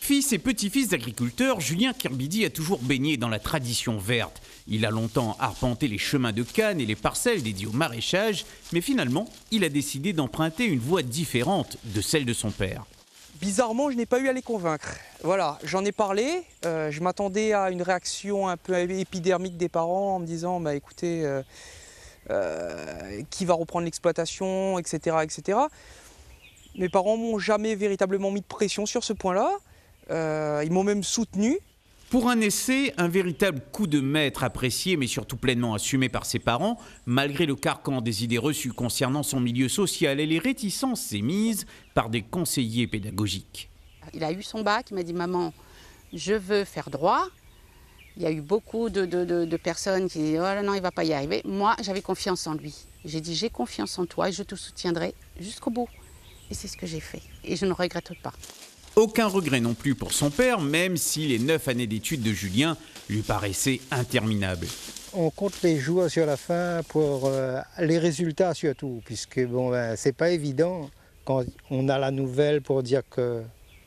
Fils et petit-fils d'agriculteurs, Julien Kirbidi a toujours baigné dans la tradition verte. Il a longtemps arpenté les chemins de Cannes et les parcelles dédiées au maraîchage, mais finalement, il a décidé d'emprunter une voie différente de celle de son père. Bizarrement, je n'ai pas eu à les convaincre. Voilà, j'en ai parlé, je m'attendais à une réaction un peu épidermique des parents en me disant bah, écoutez, qui va reprendre l'exploitation, etc., etc. Mes parents m'ont jamais véritablement mis de pression sur ce point-là. Ils m'ont même soutenu. Pour un essai, un véritable coup de maître apprécié mais surtout pleinement assumé par ses parents, malgré le carcan des idées reçues concernant son milieu social et les réticences émises par des conseillers pédagogiques. Il a eu son bac, il m'a dit « Maman, je veux faire droit ». Il y a eu beaucoup de personnes qui disaient « Oh là non, il ne va pas y arriver ». Moi, j'avais confiance en lui. J'ai dit « J'ai confiance en toi et je te soutiendrai jusqu'au bout ». Et c'est ce que j'ai fait. Et je ne regrette pas. Aucun regret non plus pour son père, même si les 9 années d'études de Julien lui paraissaient interminables. On compte les jours sur la fin pour les résultats surtout, puisque bon, c'est pas évident quand on a la nouvelle pour dire que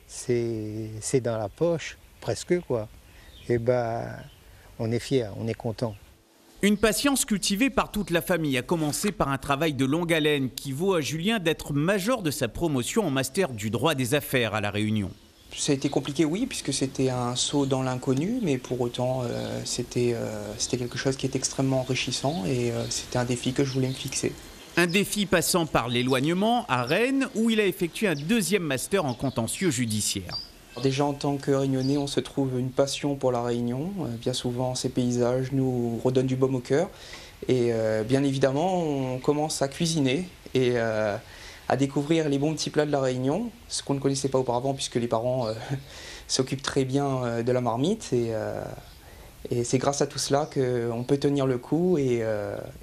c'est dans la poche, presque quoi. Et on est fiers, on est content. Une patience cultivée par toute la famille, a commencé par un travail de longue haleine qui vaut à Julien d'être major de sa promotion en master du droit des affaires à La Réunion. Ça a été compliqué, oui, puisque c'était un saut dans l'inconnu, mais pour autant, c'était quelque chose qui est extrêmement enrichissant et c'était un défi que je voulais me fixer. Un défi passant par l'éloignement à Rennes, où il a effectué un deuxième master en contentieux judiciaire. Déjà en tant que Réunionnais, on se trouve une passion pour la Réunion. Bien souvent, ces paysages nous redonnent du baume au cœur. Et bien évidemment, on commence à cuisiner et à découvrir les bons petits plats de la Réunion, ce qu'on ne connaissait pas auparavant puisque les parents s'occupent très bien de la marmite. Et c'est grâce à tout cela qu'on peut tenir le coup et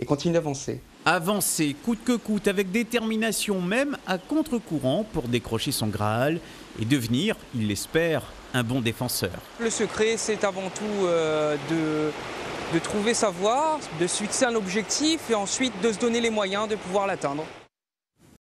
continuer d'avancer. Avancer coûte que coûte avec détermination, même à contre-courant pour décrocher son Graal et devenir, il l'espère, un bon défenseur. Le secret, c'est avant tout de trouver sa voie, de se fixer un objectif et ensuite de se donner les moyens de pouvoir l'atteindre.